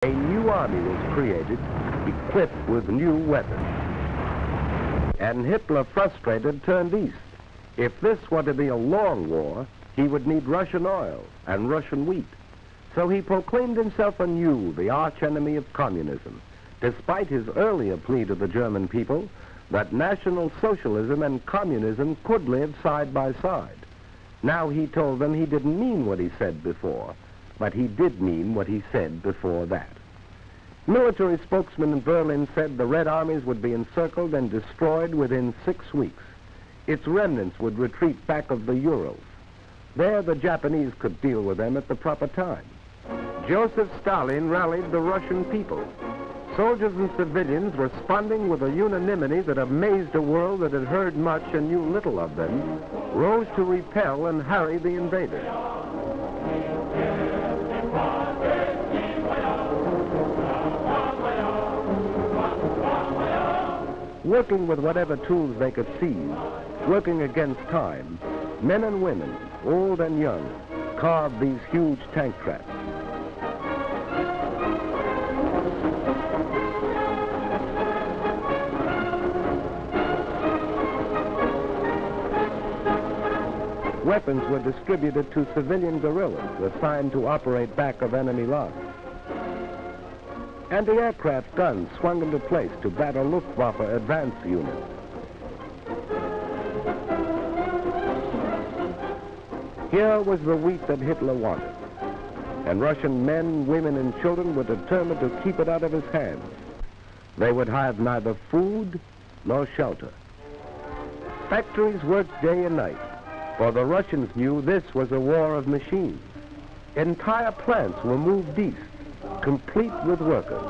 A new army was created, equipped with new weapons. And Hitler, frustrated, turned east. If this were to be a long war, he would need Russian oil and Russian wheat. So he proclaimed himself anew the archenemy of communism, despite his earlier plea to the German people that National Socialism and communism could live side by side. Now he told them he didn't mean what he said before, but he did mean what he said before that. Military spokesman in Berlin said the Red Armies would be encircled and destroyed within 6 weeks. Its remnants would retreat back of the Urals. There the Japanese could deal with them at the proper time. Joseph Stalin rallied the Russian people. Soldiers and civilians, responding with a unanimity that amazed a world that had heard much and knew little of them, rose to repel and harry the invaders. Working with whatever tools they could seize, working against time, men and women, old and young, carved these huge tank traps. Weapons were distributed to civilian guerrillas assigned to operate back of enemy lines. Anti-aircraft guns swung into place to battle Luftwaffe advance units. Here was the wheat that Hitler wanted, and Russian men, women, and children were determined to keep it out of his hands. They would have neither food nor shelter. Factories worked day and night, for the Russians knew this was a war of machines. Entire plants were moved east, complete with workers.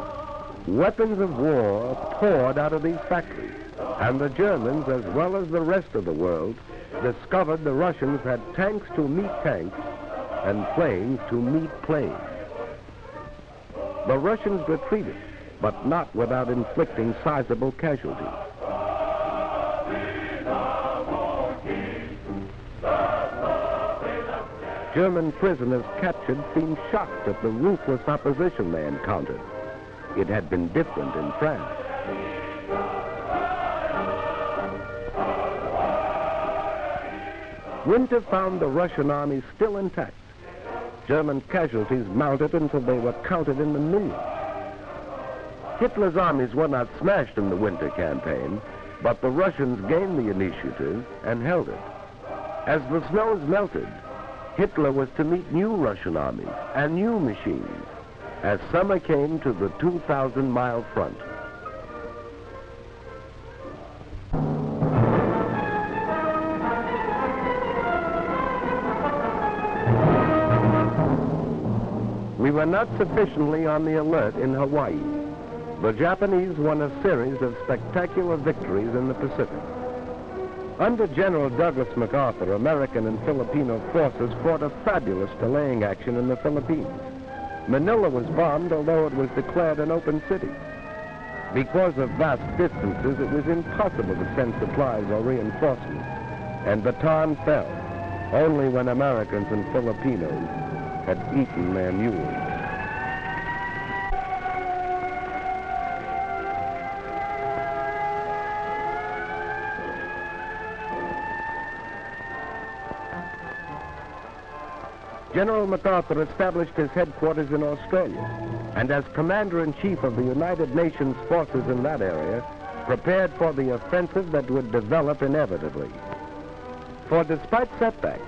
Weapons of war poured out of these factories, and the Germans, as well as the rest of the world, discovered the Russians had tanks to meet tanks and planes to meet planes. The Russians retreated, but not without inflicting sizable casualties. German prisoners captured seemed shocked at the ruthless opposition they encountered. It had been different in France. Winter found the Russian army still intact. German casualties mounted until they were counted in the millions. Hitler's armies were not smashed in the winter campaign, but the Russians gained the initiative and held it. As the snows melted, Hitler was to meet new Russian armies and new machines as summer came to the 2,000-mile front. We were not sufficiently on the alert in Hawaii. The Japanese won a series of spectacular victories in the Pacific. Under General Douglas MacArthur, American and Filipino forces fought a fabulous delaying action in the Philippines. Manila was bombed, although it was declared an open city. Because of vast distances, it was impossible to send supplies or reinforcements, and Bataan fell only when Americans and Filipinos had eaten their mules. General MacArthur established his headquarters in Australia, and as Commander-in-Chief of the United Nations forces in that area, prepared for the offensive that would develop inevitably. For despite setbacks,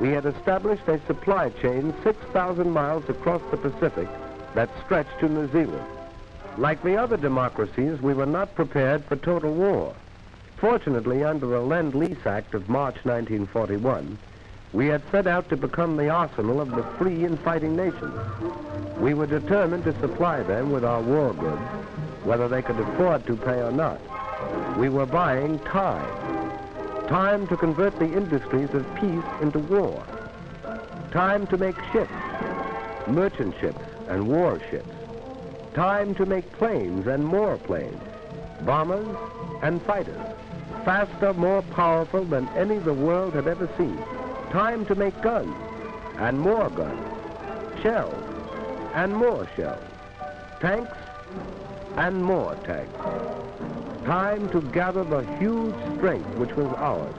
we had established a supply chain 6,000 miles across the Pacific that stretched to New Zealand. Like the other democracies, we were not prepared for total war. Fortunately, under the Lend Lease Act of March 1941, we had set out to become the arsenal of the free and fighting nations. We were determined to supply them with our war goods, whether they could afford to pay or not. We were buying time. Time to convert the industries of peace into war. Time to make ships, merchant ships and warships. Time to make planes and more planes, bombers and fighters, faster, more powerful than any the world had ever seen. Time to make guns, and more guns, shells, and more shells. tanks and more tanks. Time to gather the huge strength which was ours,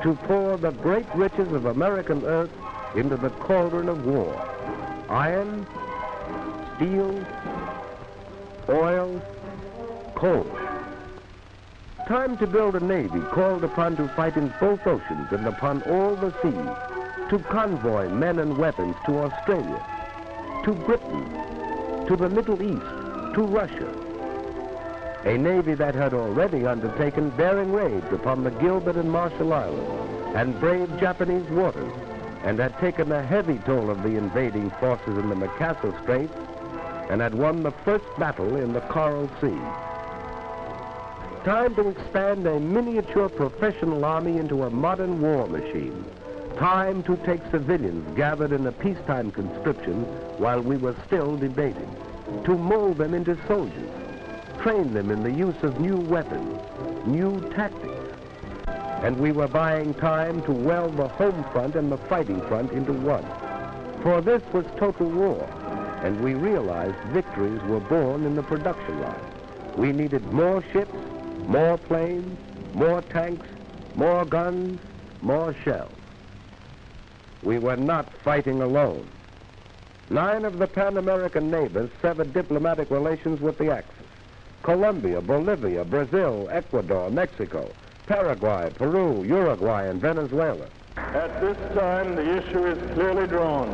to pour the great riches of American earth into the cauldron of war. Iron, steel, oil, coal. Time to build a navy called upon to fight in both oceans and upon all the seas, to convoy men and weapons to Australia, to Britain, to the Middle East, to Russia. A navy that had already undertaken daring raids upon the Gilbert and Marshall Islands and braved Japanese waters, and had taken a heavy toll of the invading forces in the MacArthur Straits, and had won the first battle in the Coral Sea. Time to expand a miniature professional army into a modern war machine. Time to take civilians gathered in a peacetime conscription while we were still debating, to mold them into soldiers, train them in the use of new weapons, new tactics. And we were buying time to weld the home front and the fighting front into one. For this was total war, and we realized victories were born in the production line. We needed more ships, more planes, more tanks, more guns, more shells. We were not fighting alone. 9 of the Pan-American neighbors severed diplomatic relations with the Axis. Colombia, Bolivia, Brazil, Ecuador, Mexico, Paraguay, Peru, Uruguay, and Venezuela. At this time, the issue is clearly drawn.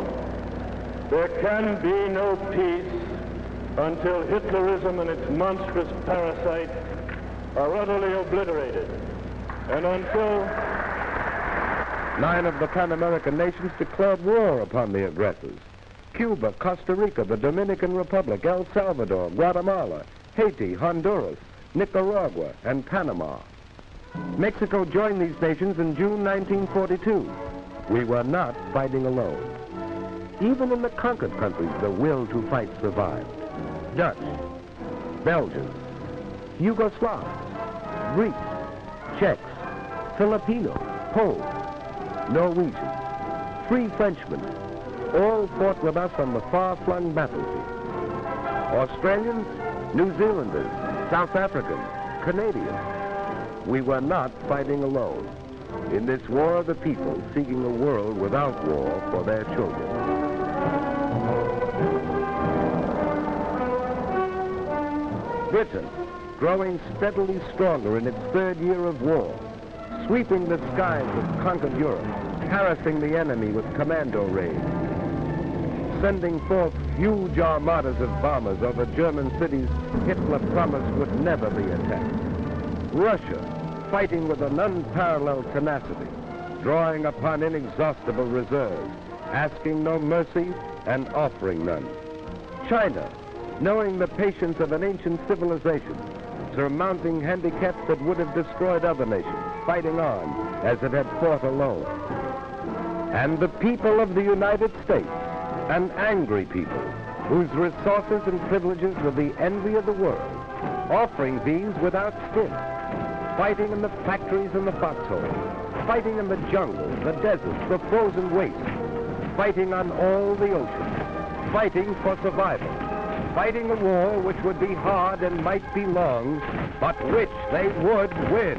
There can be no peace until Hitlerism and its monstrous parasite are utterly obliterated, and until 9 of the Pan-American nations declared war upon the aggressors. Cuba, Costa Rica, the Dominican Republic, El Salvador, Guatemala, Haiti, Honduras, Nicaragua, and Panama. Mexico joined these nations in June 1942. We were not fighting alone. Even in the conquered countries, the will to fight survived. Dutch, Belgian, Yugoslav, Greeks, Czechs, Filipino, Poles, Norwegian, free Frenchmen, all fought with us on the far-flung battlefield. Australians, New Zealanders, South Africans, Canadians. We were not fighting alone. In this war of the people seeking a world without war for their children. Britain, growing steadily stronger in its 3rd year of war, sweeping the skies of conquered Europe, harassing the enemy with commando raids, sending forth huge armadas of bombers over German cities Hitler promised would never be attacked. Russia, fighting with an unparalleled tenacity, drawing upon inexhaustible reserves, asking no mercy and offering none. China, knowing the patience of an ancient civilization, surmounting handicaps that would have destroyed other nations, fighting on as it had fought alone. And the people of the United States, an angry people, whose resources and privileges were the envy of the world, offering these without stint, fighting in the factories and the foxholes, fighting in the jungles, the deserts, the frozen wastes, fighting on all the oceans, fighting for survival, fighting a war which would be hard and might be long, but which they would win.